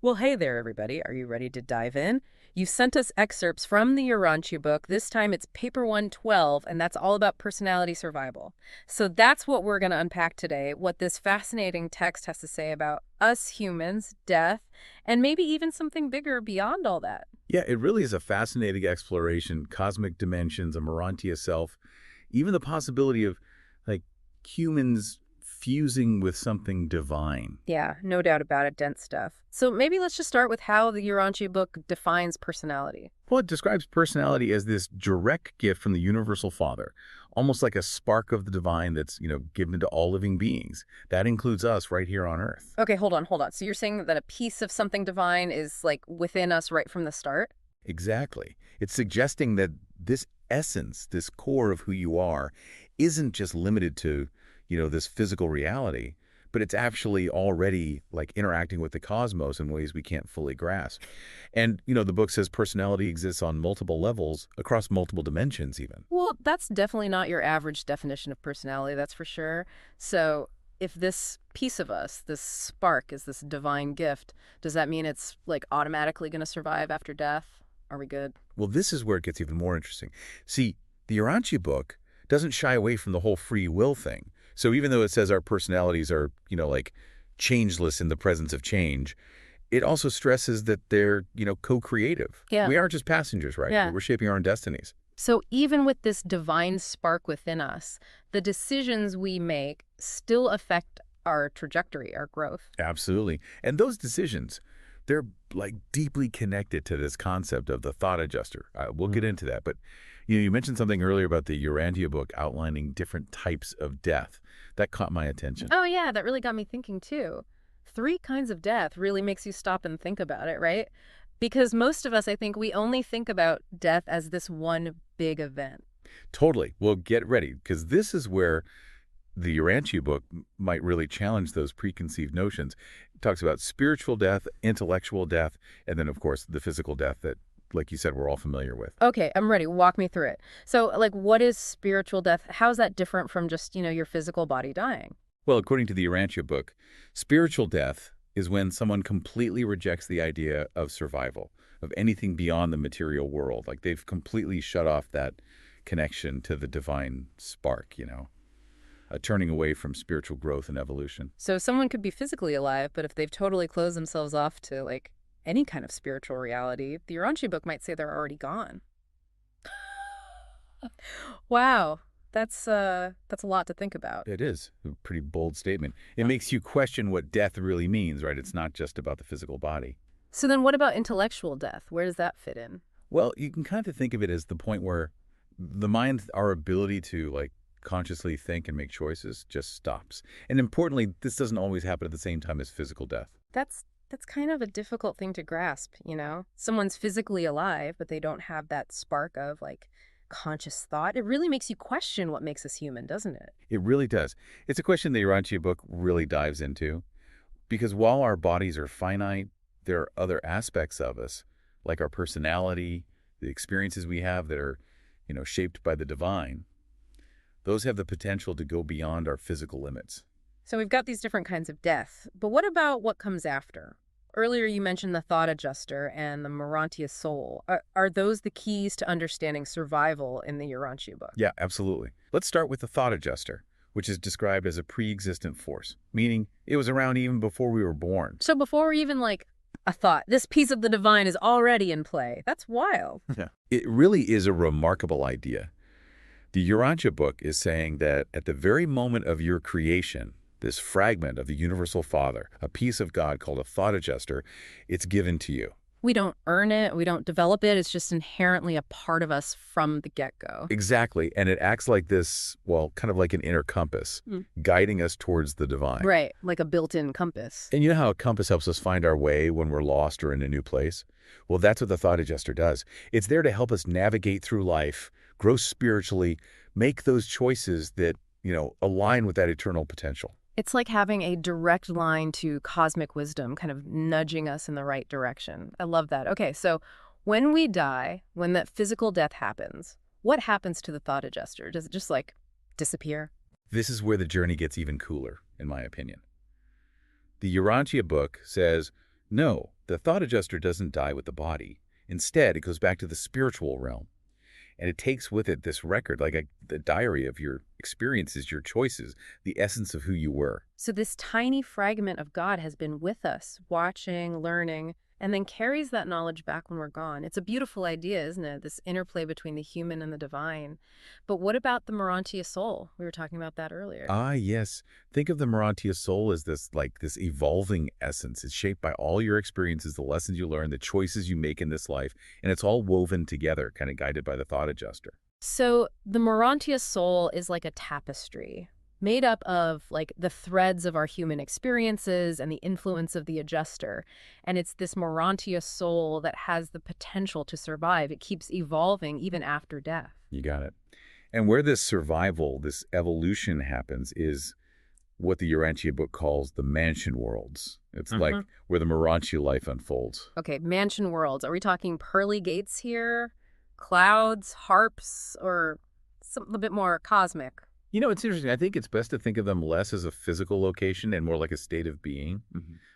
Well, hey there, everybody. Are you ready to dive in? You sent us excerpts from the Urantia book. This time it's paper 112, and that's all about personality survival. So that's what we're going to unpack today, what this fascinating text has to say about us humans, death, and maybe even something bigger beyond all that. Yeah, it really is a fascinating exploration, cosmic dimensions, a Urantia self, even the possibility of, like, humans fusing with something divine. Yeah, no doubt about it, dense stuff. So maybe let's just start with how the Urantia book defines personality. Well, it describes personality as this direct gift from the universal Father, almost like a spark of the divine that's, given to all living beings. That includes us right here on Earth. Okay, hold on. So you're saying that a piece of something divine is like within us right from the start? Exactly. It's suggesting that this essence, this core of who you are, isn't just limited to, this physical reality, but it's actually already like interacting with the cosmos in ways we can't fully grasp. And, the book says personality exists on multiple levels, across multiple dimensions even. Well, that's definitely not your average definition of personality, that's for sure. So if this piece of us, this spark, is this divine gift, does that mean it's like automatically going to survive after death? Are we good? Well, this is where it gets even more interesting. See, the Urantia book doesn't shy away from the whole free will thing. So even though it says our personalities are, like changeless in the presence of change, it also stresses that they're, co-creative. Yeah. We aren't just passengers, right? Yeah. We're shaping our own destinies. So even with this divine spark within us, the decisions we make still affect our trajectory, our growth. Absolutely. And those decisions, they're like deeply connected to this concept of the thought adjuster. We'll get into that. But you mentioned something earlier about the Urantia book outlining different types of death. That caught my attention. Oh, yeah, that really got me thinking, too. 3 kinds of death really makes you stop and think about it, right? Because most of us, I think, we only think about death as this one big event. Totally. Well, get ready, because this is where the Urantia book might really challenge those preconceived notions. It talks about spiritual death, intellectual death, and then, of course, the physical death that, like you said, we're all familiar with. Okay, I'm ready. Walk me through it. So, like, what is spiritual death? How's that different from just, your physical body dying? Well, according to the Urantia book, spiritual death is when someone completely rejects the idea of survival, of anything beyond the material world. Like they've completely shut off that connection to the divine spark, a turning away from spiritual growth and evolution. So someone could be physically alive, but if they've totally closed themselves off to, like, any kind of spiritual reality, the Urantia book might say they're already gone. Wow. That's a lot to think about. It is a pretty bold statement. It makes you question what death really means, right? It's not just about the physical body. So then what about intellectual death? Where does that fit in? Well, you can kind of think of it as the point where the mind, our ability to like consciously think and make choices just stops. And importantly, this doesn't always happen at the same time as physical death. That's kind of a difficult thing to grasp, Someone's physically alive, but they don't have that spark of, like, conscious thought. It really makes you question what makes us human, doesn't it? It really does. It's a question the Urantia book really dives into, because while our bodies are finite, there are other aspects of us, like our personality, the experiences we have that are, shaped by the divine. Those have the potential to go beyond our physical limits. So we've got these different kinds of death, but what about what comes after? Earlier you mentioned the thought adjuster and the Urantia soul. Are those the keys to understanding survival in the Urantia book? Yeah, absolutely. Let's start with the thought adjuster, which is described as a pre-existent force, meaning it was around even before we were born. So before we're even like a thought, this piece of the divine is already in play. That's wild. Yeah. It really is a remarkable idea. The Urantia book is saying that at the very moment of your creation, this fragment of the universal Father, a piece of God called a thought adjuster, it's given to you. We don't earn it. We don't develop it. It's just inherently a part of us from the get-go. Exactly. And it acts like this, well, kind of like an inner compass, guiding us towards the divine. Right, like a built-in compass. And you know how a compass helps us find our way when we're lost or in a new place? Well, that's what the thought adjuster does. It's there to help us navigate through life, grow spiritually, make those choices that, align with that eternal potential. It's like having a direct line to cosmic wisdom, kind of nudging us in the right direction. I love that. Okay, so when we die, when that physical death happens, what happens to the thought adjuster? Does it just, like, disappear? This is where the journey gets even cooler, in my opinion. The Urantia book says, no, the thought adjuster doesn't die with the body. Instead, it goes back to the spiritual realm. And it takes with it this record, like the diary of your experiences, your choices, the essence of who you were. So this tiny fragment of God has been with us, watching, learning, and then carries that knowledge back when we're gone. It's a beautiful idea, isn't it? This interplay between the human and the divine. But what about the Urantia soul? We were talking about that earlier. Ah, yes. Think of the Urantia soul as this evolving essence. It's shaped by all your experiences, the lessons you learn, the choices you make in this life, and it's all woven together, kind of guided by the thought adjuster. So the Urantia soul is like a tapestry, made up of like the threads of our human experiences and the influence of the adjuster. And it's this Urantia soul that has the potential to survive. It keeps evolving even after death. You got it. And where this survival, this evolution happens is what the Urantia book calls the mansion worlds. It's like where the Urantia life unfolds. Okay, mansion worlds. Are we talking pearly gates here? Clouds, harps, or something a bit more cosmic? You know, it's interesting. I think it's best to think of them less as a physical location and more like a state of being,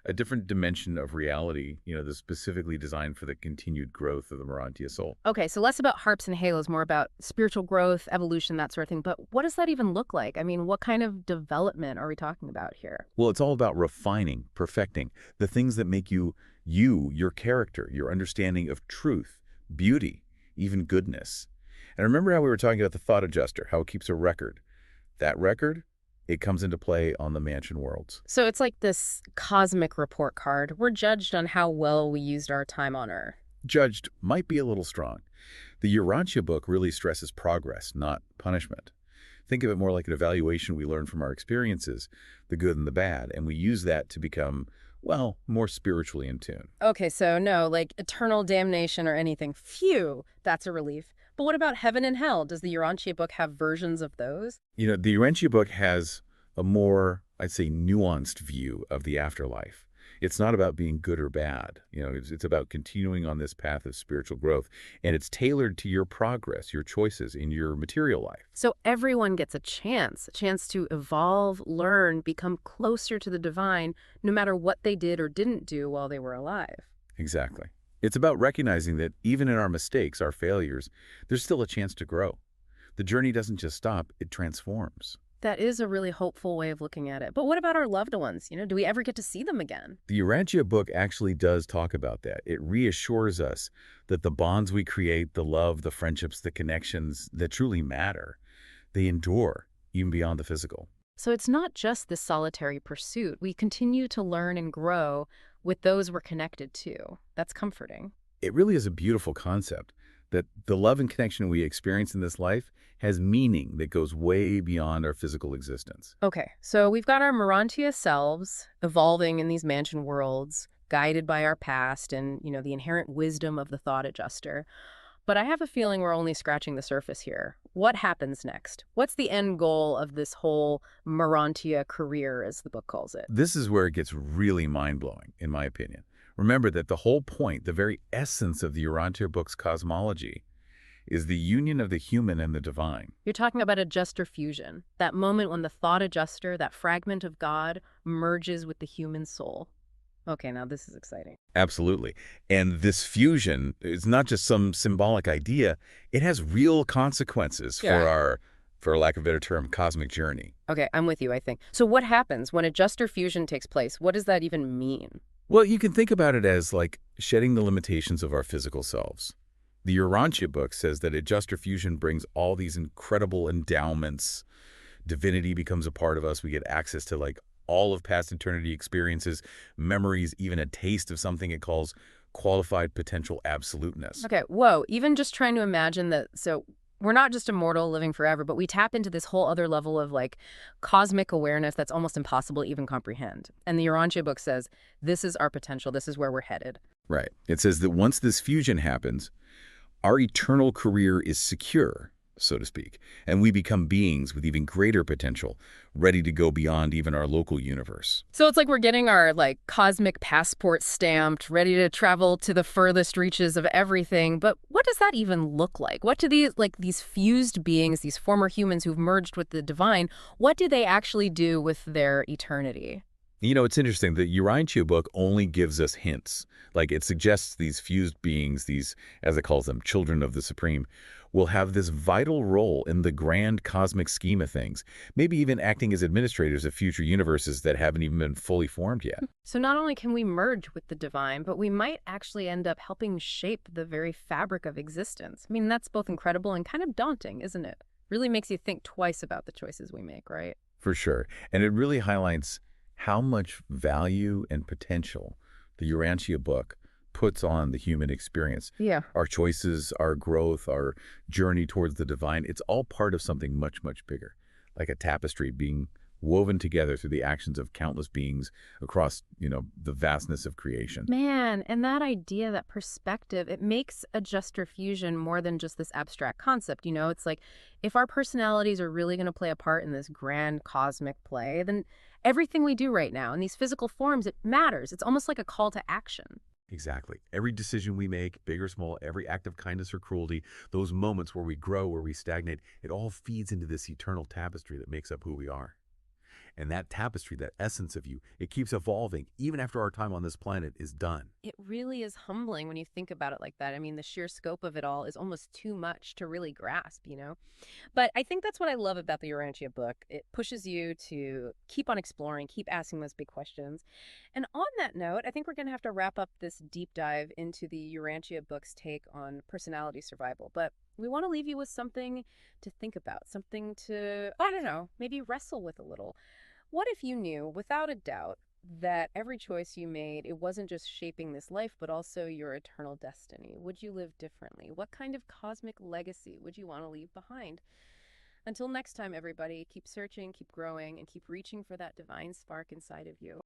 a different dimension of reality, that's specifically designed for the continued growth of the Urantia soul. Okay, so less about harps and halos, more about spiritual growth, evolution, that sort of thing. But what does that even look like? I mean, what kind of development are we talking about here? Well, it's all about refining, perfecting the things that make you, your character, your understanding of truth, beauty, even goodness. And remember how we were talking about the thought adjuster, how it keeps a record. That record, it comes into play on the mansion worlds. So it's like this cosmic report card. We're judged on how well we used our time on Earth. Judged might be a little strong. The Urantia book really stresses progress, not punishment. Think of it more like an evaluation we learn from our experiences, the good and the bad, and we use that to become, well, more spiritually in tune. Okay, so no, like eternal damnation or anything. Phew, that's a relief. But what about heaven and hell? Does the Urantia book have versions of those? The Urantia book has a more, I'd say, nuanced view of the afterlife. It's not about being good or bad. It's about continuing on this path of spiritual growth. And it's tailored to your progress, your choices in your material life. So everyone gets a chance to evolve, learn, become closer to the divine, no matter what they did or didn't do while they were alive. Exactly. It's about recognizing that even in our mistakes, our failures, there's still a chance to grow. The journey doesn't just stop, it transforms. That is a really hopeful way of looking at it. But what about our loved ones? Do we ever get to see them again? The Urantia book actually does talk about that. It reassures us that the bonds we create, the love, the friendships, the connections that truly matter, they endure even beyond the physical. So it's not just this solitary pursuit. We continue to learn and grow with those we're connected to. That's comforting. It really is a beautiful concept that the love and connection we experience in this life has meaning that goes way beyond our physical existence. Okay, so we've got our Urantia selves evolving in these mansion worlds, guided by our past and, the inherent wisdom of the thought adjuster. But I have a feeling we're only scratching the surface here. What happens next? What's the end goal of this whole Urantia career, as the book calls it? This is where it gets really mind-blowing, in my opinion. Remember that the whole point, the very essence of the Urantia book's cosmology, is the union of the human and the divine. You're talking about adjuster fusion, that moment when the thought adjuster, that fragment of God, merges with the human soul. Okay, now this is exciting. Absolutely. And this fusion is not just some symbolic idea. It has real consequences for our, for lack of a better term, cosmic journey. Okay, I'm with you, I think. So what happens when adjuster fusion takes place? What does that even mean? Well, you can think about it as like shedding the limitations of our physical selves. The Urantia book says that adjuster fusion brings all these incredible endowments. Divinity becomes a part of us. We get access to like all of past eternity experiences, memories, even a taste of something it calls qualified potential absoluteness. Okay, whoa, even just trying to imagine that, so we're not just immortal living forever, but we tap into this whole other level of like cosmic awareness that's almost impossible to even comprehend. And the Urantia book says, this is our potential, this is where we're headed. Right. It says that once this fusion happens, our eternal career is secure, so to speak, and we become beings with even greater potential, ready to go beyond even our local universe. So it's like we're getting our like cosmic passport stamped, ready to travel to the furthest reaches of everything. But what does that even look like? What do these fused beings, these former humans who've merged with the divine, what do they actually do with their eternity? It's interesting. The Urantia book only gives us hints. Like it suggests these fused beings, these, as it calls them, children of the Supreme, will have this vital role in the grand cosmic scheme of things, maybe even acting as administrators of future universes that haven't even been fully formed yet. So not only can we merge with the divine, but we might actually end up helping shape the very fabric of existence. I mean, that's both incredible and kind of daunting, isn't it? Really makes you think twice about the choices we make, right? For sure. And it really highlights how much value and potential the Urantia book puts on the human experience. Yeah. Our choices, our growth, our journey towards the divine, it's all part of something much, much bigger, like a tapestry being woven together through the actions of countless beings across, the vastness of creation. Man, and that idea, that perspective, it makes a Juster fusion more than just this abstract concept. It's like if our personalities are really going to play a part in this grand cosmic play, then everything we do right now in these physical forms, it matters. It's almost like a call to action. Exactly. Every decision we make, big or small, every act of kindness or cruelty, those moments where we grow, where we stagnate, it all feeds into this eternal tapestry that makes up who we are. And that tapestry, that essence of you, it keeps evolving even after our time on this planet is done. It really is humbling when you think about it like that. I mean, the sheer scope of it all is almost too much to really grasp. But I think that's what I love about the Urantia book. It pushes you to keep on exploring, keep asking those big questions. And on that note, I think we're going to have to wrap up this deep dive into the Urantia book's take on personality survival. But we want to leave you with something to think about, something to, I don't know, maybe wrestle with a little. What if you knew, without a doubt, that every choice you made, it wasn't just shaping this life, but also your eternal destiny? Would you live differently? What kind of cosmic legacy would you want to leave behind? Until next time, everybody, keep searching, keep growing, and keep reaching for that divine spark inside of you.